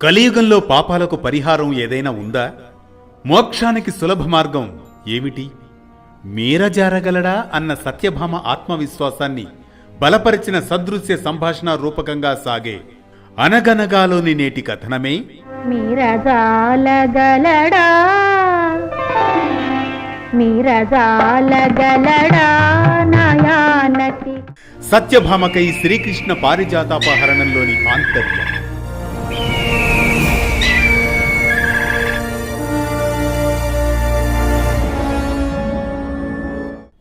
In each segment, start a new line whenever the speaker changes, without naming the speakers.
కలియుగంలో పాపాలకు పరిహారం ఏదైనా ఉందా? మోక్షానికి సులభ మార్గం ఏమిటి? మీరజారగలడా అన్న సత్యభామ ఆత్మవిశ్వాసాన్ని బలపరిచిన సదృశ్య సంభాషణ రూపకంగా సాగే అనగనగాలోని నేటి కథనమే
మీరజాలగలడా నాయానతి.
సత్యభామకై శ్రీకృష్ణ పారిజాతాపహరణంలోని ఆంతర్యం.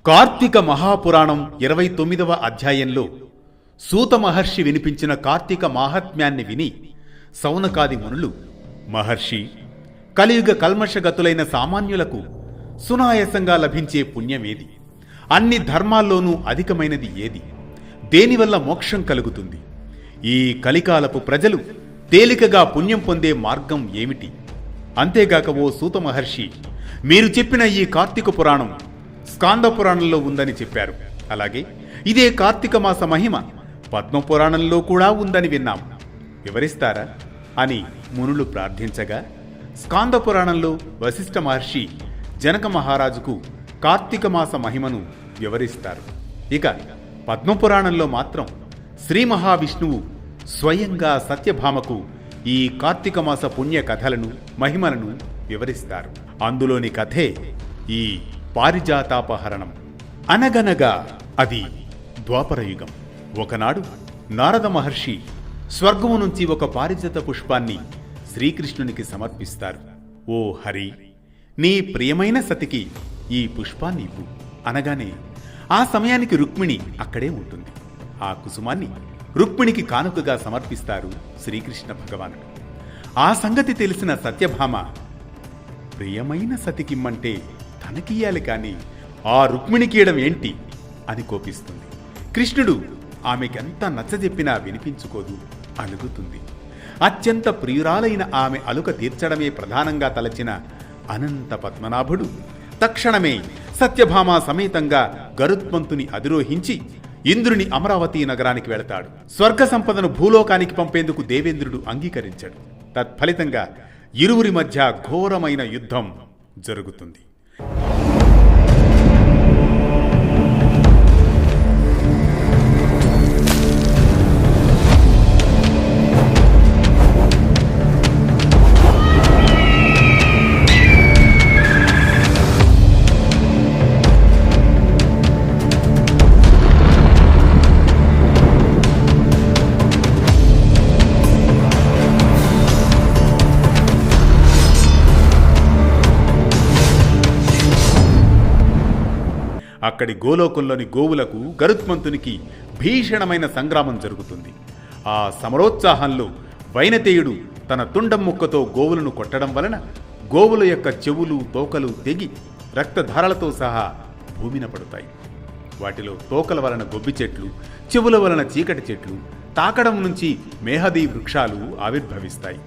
కార్తీక మహాపురాణం 29వ అధ్యాయంలో సూత మహర్షి వినిపించిన కార్తీక మాహాత్మ్యాన్ని విని సౌనకాది మునులు, మహర్షి, కలియుగ కల్మషగతులైన సామాన్యులకు సునాయాసంగా లభించే పుణ్యమేది? అన్ని ధర్మాల్లోనూ అధికమైనది ఏది? దేనివల్ల మోక్షం కలుగుతుంది? ఈ కలికాలపు ప్రజలు తేలికగా పుణ్యం పొందే మార్గం ఏమిటి? అంతేగాక ఓ సూత మహర్షి, మీరు చెప్పిన ఈ కార్తీక పురాణం స్కాంద పురాణంలో ఉందని చెప్పారు. అలాగే ఇదే కార్తీక మాస మహిమ పద్మపురాణంలో కూడా ఉందని విన్నాం. వివరిస్తారా అని మునులు ప్రార్థించగా, స్కాంద పురాణంలో వశిష్ఠ మహర్షి జనక మహారాజుకు కార్తీక మాస మహిమను వివరిస్తారు. ఇక పద్మపురాణంలో మాత్రం శ్రీ మహావిష్ణువు స్వయంగా సత్యభామకు ఈ కార్తీక మాస పుణ్య కథలను, మహిమలను వివరిస్తారు. అందులోని కథే ఈ పారిజాతాపహరణం. అనగనగా అది ద్వాపరయుగం. ఒకనాడు నారద మహర్షి స్వర్గము నుంచి ఒక పారిజాత పుష్పాన్ని శ్రీకృష్ణునికి సమర్పిస్తారు. ఓ హరి, నీ ప్రియమైన సతికి ఈ పుష్పాన్ని ఇవ్వు అనగానే ఆ సమయానికి రుక్మిణి అక్కడే ఉంటుంది. ఆ కుసుమాన్ని రుక్మిణికి కానుకగా సమర్పిస్తారు శ్రీకృష్ణ భగవానుడు. ఆ సంగతి తెలిసిన సత్యభామ, ప్రియమైన సతికిమ్మంటే తనకియ్యాలి కాని ఆ రుక్మిణికీయడం ఏంటి అని కోపిస్తుంది. కృష్ణుడు ఆమెకెంత నచ్చజెప్పినా వినిపించుకోదు, అలుగుతుంది. అత్యంత ప్రియురాలైన ఆమె అలుక తీర్చడమే ప్రధానంగా తలచిన అనంత పద్మనాభుడు తక్షణమే సత్యభామ సమేతంగా గరుత్మంతుని అధిరోహించి ఇంద్రుని అమరావతి నగరానికి వెళతాడు. స్వర్గ సంపదను భూలోకానికి పంపేందుకు దేవేంద్రుడు అంగీకరించాడు. తత్ఫలితంగా ఇరువురి మధ్య ఘోరమైన యుద్ధం జరుగుతుంది. అక్కడి గోలోకంలోని గోవులకు గరుత్మంతునికి భీషణమైన సంగ్రామం జరుగుతుంది. ఆ సమరోత్సాహంలో వైనతేయుడు తన తుండం ముక్కతో గోవులను కొట్టడం వలన గోవుల యొక్క చెవులు, తోకలు తెగి రక్తధారలతో సహా భూమిన పడతాయి. వాటిలో తోకల వలన గొబ్బి చెట్లు, చెవుల వలన చీకటి చెట్లు, తాకడం నుంచి మేహదీ వృక్షాలు ఆవిర్భవిస్తాయి.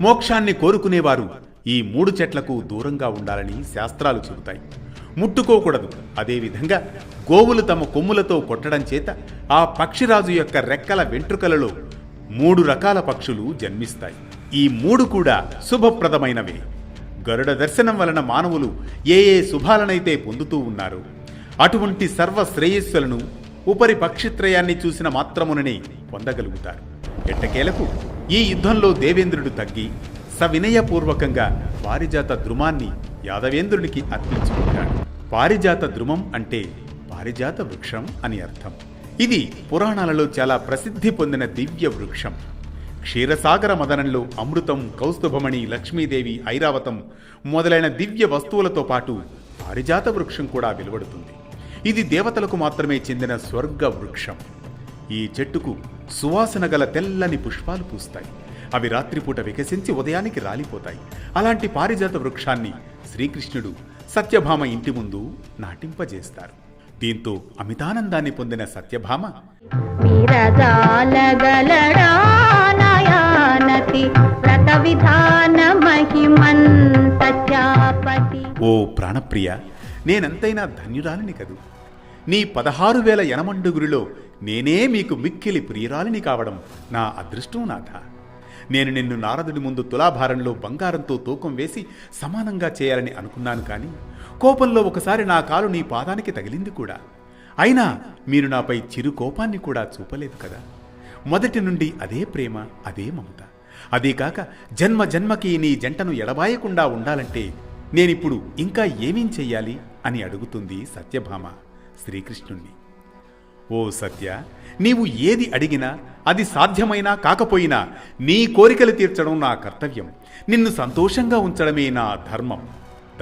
మోక్షాన్ని కోరుకునేవారు ఈ 3 చెట్లకు దూరంగా ఉండాలని శాస్త్రాలు చెబుతాయి. ముట్టుకోకూడదు. అదేవిధంగా గోవులు తమ కొమ్ములతో కొట్టడం చేత ఆ పక్షిరాజు యొక్క రెక్కల వెంట్రుకలలో 3 రకాల పక్షులు జన్మిస్తాయి. ఈ 3 కూడా శుభప్రదమైనవే. గరుడ దర్శనం వలన మానవులు ఏ శుభాలనైతే పొందుతూ ఉన్నారో అటువంటి సర్వ శ్రేయస్సులను ఉపరి పక్షిత్రయాన్ని చూసిన మాత్రముననే పొందగలుగుతారు. ఎట్టకేలకు ఈ యుద్ధంలో దేవేంద్రుడు తగ్గి సవినయపూర్వకంగా పారిజాత ద్రుమాన్ని యాదవేంద్రునికి అర్పించుకుంటాడు. పారిజాత ద్రుమం అంటే పారిజాత వృక్షం అని అర్థం. ఇది పురాణాలలో చాలా ప్రసిద్ధి పొందిన దివ్య వృక్షం. క్షీరసాగర మదనంలో అమృతం, కౌస్తుభమణి, లక్ష్మీదేవి, ఐరావతం మొదలైన దివ్య వస్తువులతో పాటు పారిజాత వృక్షం కూడా వెలువడుతుంది. ఇది దేవతలకు మాత్రమే చెందిన స్వర్గ వృక్షం. ఈ చెట్టుకు సువాసన గల తెల్లని పుష్పాలు పూస్తాయి. అవి రాత్రిపూట వికసించి ఉదయానికి రాలిపోతాయి. అలాంటి పారిజాత వృక్షాన్ని శ్రీకృష్ణుడు సత్యభామ ఇంటి ముందు నాటింపజేస్తారు. దీంతో అమితానందాన్ని పొందిన సత్యభామ, ఓ ప్రాణప్రియ, నేనంతైనా ధన్యురాలిని కదూ. నీ 16,000 యనమండుగురిలో నేనే మీకు మిక్కిలి ప్రియురాలిని కావడం నా అదృష్టం నాథ. నేను నిన్ను నారదుడి ముందు తులాభారంలో బంగారంతో తూకం వేసి సమానంగా చేయాలని అనుకున్నాను, కానీ కోపంలో ఒకసారి నా కాలు నీ పాదానికి తగిలింది కూడా. అయినా మీరు నాపై చిరు కోపాన్ని కూడా చూపలేదు కదా. మొదటి నుండి అదే ప్రేమ, అదే మమత. అదీకాక జన్మ జన్మకి నీ జంటను ఎడబాయకుండా ఉండాలంటే నేనిప్పుడు ఇంకా ఏమేం చెయ్యాలి అని అడుగుతుంది సత్యభామ శ్రీకృష్ణుణ్ణి. ఓ సత్య, నీవు ఏది అడిగినా అది సాధ్యమైనా కాకపోయినా నీ కోరికలు తీర్చడం నా కర్తవ్యం. నిన్ను సంతోషంగా ఉంచడమే నా ధర్మం.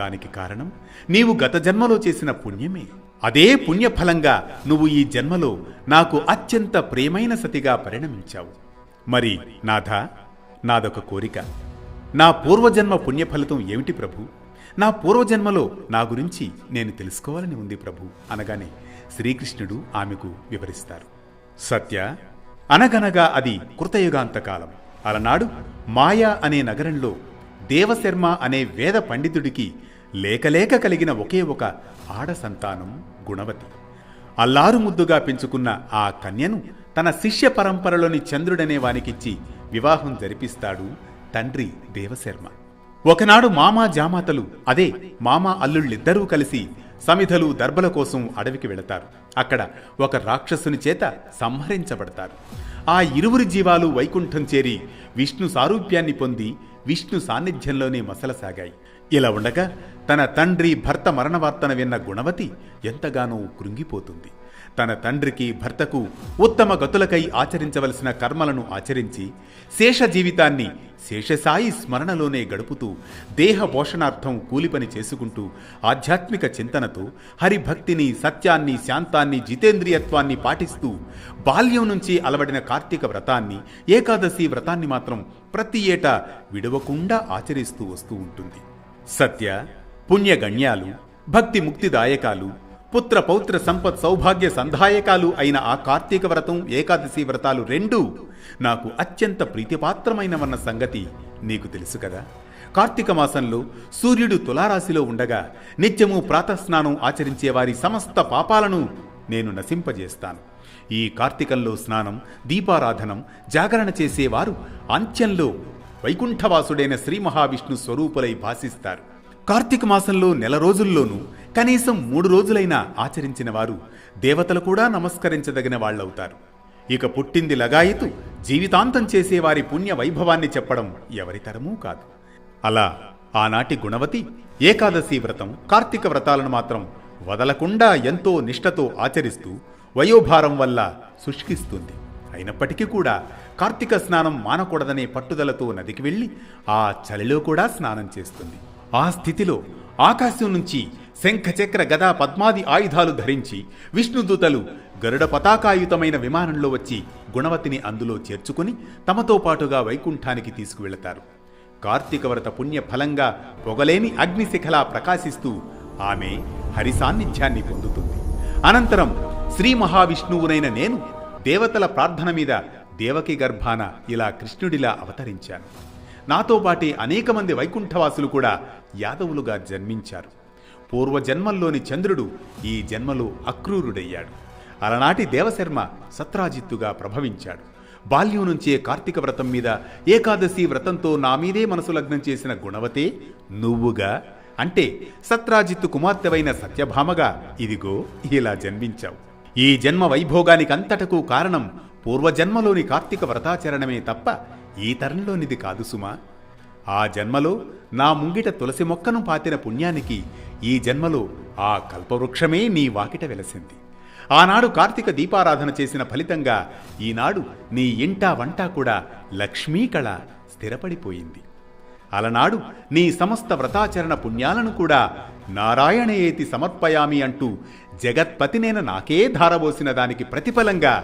దానికి కారణం నీవు గత జన్మలో చేసిన పుణ్యమే. అదే పుణ్యఫలంగా నువ్వు ఈ జన్మలో నాకు అత్యంత ప్రియమైన సతిగా పరిణమించావు. మరి నాథ, నాదొక కోరిక. నా పూర్వజన్మ పుణ్యఫలితం ఏమిటి ప్రభు? నా పూర్వజన్మలో నా గురించి నేను తెలుసుకోవాలని ఉంది ప్రభు అనగానే శ్రీకృష్ణుడు ఆమెకు వివరిస్తారు. సత్య, అనగనగా అది కృతయుగాంతకాలం. అలనాడు మాయా అనే నగరంలో దేవశర్మ అనే వేద పండితుడికి లేకలేక కలిగిన ఒకే ఒక ఆడ సంతానం గుణవతి. అల్లారు ముద్దుగా పెంచుకున్న ఆ కన్యను తన శిష్య పరంపరలోని చంద్రుడనే వానికిచ్చి వివాహం జరిపిస్తాడు తండ్రి దేవశర్మ. ఒకనాడు మామా జామాతలు, అదే మామా అల్లుళ్ళిద్దరూ కలిసి సమిధలు దర్భల కోసం అడవికి వెళతారు. అక్కడ ఒక రాక్షసుని చేత సంహరించబడతారు. ఆ ఇరువురి జీవాలు వైకుంఠం చేరి విష్ణు సారూప్యాన్ని పొంది విష్ణు సాన్నిధ్యంలోనే మసలసాగాయి. ఇలా ఉండగా తన తండ్రి భర్త మరణవార్తన విన్న గుణవతి ఎంతగానో కృంగిపోతుంది. తన తండ్రికి భర్తకు ఉత్తమ గతులకై ఆచరించవలసిన కర్మలను ఆచరించి శేష జీవితాన్ని శేషసాయి స్మరణలోనే గడుపుతూ దేహ పోషణార్థం కూలిపని చేసుకుంటూ ఆధ్యాత్మిక చింతనతో హరిభక్తిని, సత్యాన్ని, శాంతాన్ని, జితేంద్రియత్వాన్ని పాటిస్తూ బాల్యం నుంచి అలవడిన కార్తీక వ్రతాన్ని, ఏకాదశి వ్రతాన్ని మాత్రం ప్రతి ఏటా విడవకుండా ఆచరిస్తూ వస్తూ ఉంటుంది. సత్య, పుణ్యగణ్యాలు, భక్తి ముక్తిదాయకాలు, పుత్ర పౌత్ర సంపత్ సౌభాగ్య సంధాయకాలు అయిన ఆ కార్తీక వ్రతం, ఏకాదశి వ్రతాలు రెండూ నాకు అత్యంత ప్రీతిపాత్రమైనవన్న సంగతి నీకు తెలుసు కదా. కార్తీక మాసంలో సూర్యుడు తులారాశిలో ఉండగా నిత్యము ప్రాతస్నానం ఆచరించే వారి సమస్త పాపాలను నేను నశింపజేస్తాను. ఈ కార్తీకంలో స్నానం, దీపారాధనం, జాగరణ చేసేవారు అంత్యంలో వైకుంఠవాసుడైన శ్రీ మహావిష్ణు స్వరూపులై భాసిస్తారు. కార్తీక మాసంలో నెల రోజుల్లోనూ కనీసం 3 రోజులైనా ఆచరించిన వారు దేవతలు కూడా నమస్కరించదగిన వాళ్ళవుతారు. ఇక పుట్టింది లగాయతు జీవితాంతం చేసేవారి పుణ్య వైభవాన్ని చెప్పడం ఎవరితరమూ కాదు. అలా ఆనాటి గుణవతి ఏకాదశి వ్రతం, కార్తీక వ్రతాలను మాత్రం వదలకుండా ఎంతో నిష్ఠతో ఆచరిస్తూ వయోభారం వల్ల శుష్కిస్తుంది. అయినప్పటికీ కూడా కార్తీక స్నానం మానకూడదనే పట్టుదలతో నదికి వెళ్ళి ఆ చలిలో కూడా స్నానం చేస్తుంది. ఆ స్థితిలో ఆకాశం నుంచి శంఖచక్ర గదా పద్మాది ఆయుధాలు ధరించి విష్ణుదూతలు గరుడ పతాకాయుతమైన విమానంలో వచ్చి గుణవతిని అందులో చేర్చుకుని తమతో పాటుగా వైకుంఠానికి తీసుకువెళతారు. కార్తీక వ్రత పుణ్య ఫలంగా పొగలేని అగ్నిశిఖలా ప్రకాశిస్తూ ఆమె హరి సాన్నిధ్యాన్ని పొందుతుంది. అనంతరం శ్రీ మహావిష్ణువునైన నేను దేవతల ప్రార్థన మీద దేవకి గర్భాన ఇలా కృష్ణుడిలా అవతరించాను. నాతో పాటే అనేక మంది వైకుంఠవాసులు కూడా యాదవులుగా జన్మించారు. పూర్వజన్మల్లోని చంద్రుడు ఈ జన్మలో అక్రూరుడయ్యాడు. అలనాటి దేవశర్మ సత్రాజిత్తుగా ప్రభవించాడు. బాల్యం నుంచే కార్తీక వ్రతం మీద, ఏకాదశి వ్రతంతో నా మీదే మనసు లగ్నం చేసిన గుణవతే నువ్వుగా, అంటే సత్రాజిత్తు కుమార్తెవైన సత్యభామగా ఇదిగో ఇలా జన్మించావు. ఈ జన్మ వైభోగానికంతటకు కారణం పూర్వజన్మలోని కార్తీక వ్రతాచరణమే తప్ప ఈ తరంలోనిది కాదు సుమా. ఆ జన్మలో నా ముంగిట తులసి మొక్కను పాతిన పుణ్యానికి ఈ జన్మలో ఆ కల్పవృక్షమే నీ వాకిట వెలసింది. ఆనాడు కార్తీక దీపారాధన చేసిన ఫలితంగా ఈనాడు నీ ఇంటా వంటా కూడా లక్ష్మీ కళ స్థిరపడిపోయింది. అలనాడు నీ సమస్త వ్రతాచరణ పుణ్యాలను కూడా నారాయణయేతి సమర్పయామి అంటూ జగత్పతినేన నాకే ధారబోసిన దానికి ప్రతిఫలంగా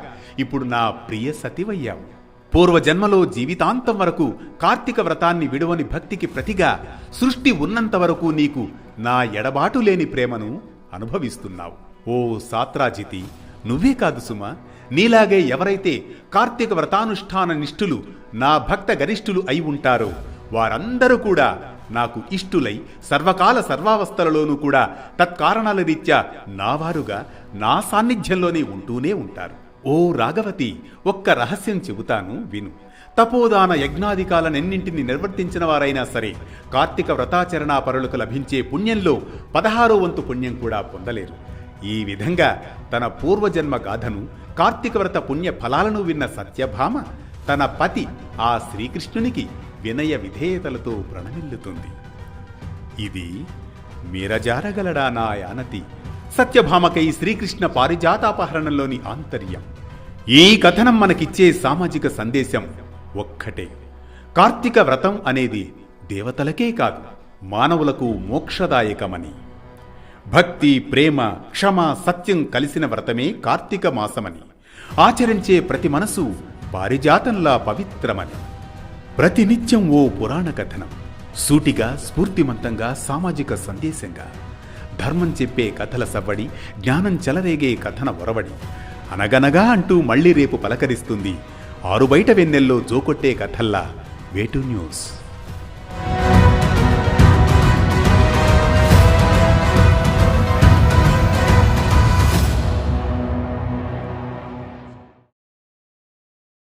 ఇప్పుడు నా ప్రియ సతివయ్యావు. పూర్వజన్మలో జీవితాంతం వరకు కార్తీక వ్రతాన్ని విడువని భక్తికి ప్రతిగా సృష్టి ఉన్నంత వరకు నీకు నా ఎడబాటు లేని ప్రేమను అనుభవిస్తున్నావు. ఓ సాత్రాజితి, నువ్వే కాదు సుమా, నీలాగే ఎవరైతే కార్తీక వ్రతానుష్ఠాన నిష్ఠులు నా భక్త గరిష్ఠులు అయి ఉంటారో వారందరూ కూడా నాకు ఇష్టులై సర్వకాల సర్వావస్థలలోనూ కూడా తత్కారణాల రీత్యా నావారుగా నా సాన్నిధ్యంలోనే ఉంటూనే ఉంటారు. ఓ రాఘవతి, ఒక్క రహస్యం చెబుతాను విను. తపోదాన యజ్ఞాధికాలనెన్నింటిని నిర్వర్తించిన వారైనా సరే కార్తీక వ్రతాచరణా పరులకు లభించే పుణ్యంలో 16వ వంతు పుణ్యం కూడా పొందలేరు. ఈ విధంగా తన పూర్వజన్మ గాథను, కార్తీక వ్రత పుణ్య ఫలాలను విన్న సత్యభామ తన పతి ఆ శ్రీకృష్ణునికి వినయ విధేయతలతో ప్రణమిల్లుతుంది. ఇది మీరజారగలడా నా యానతి సత్యభామకై శ్రీకృష్ణ పారిజాతాపహరణంలోని ఆంతర్యం. ఈ కథనం మనకిచ్చే సామాజిక సందేశం ఒక్కటే: కార్తీక వ్రతం అనేది దేవతలకే కాదు, మానవులకు మోక్షదాయకమని. భక్తి, ప్రేమ, క్షమ, సత్యం కలిసిన వ్రతమే కార్తీక మాసమని, ఆచరించే ప్రతి మనసు పారిజాతంలా పవిత్రమని. ప్రతినిత్యం ఓ పురాణ కథనం, సూటిగా, స్ఫూర్తిమంతంగా, సామాజిక సందేశంగా. ధర్మం చెప్పే కథల సవ్వడి, జ్ఞానం చెలరేగే కథన ఒరవడి. అనగనగా అంటూ మళ్లీ రేపు పలకరిస్తుంది ఆరుబయట వెన్నెల్లో జోకొట్టే కథల్లా వేటు న్యూస్.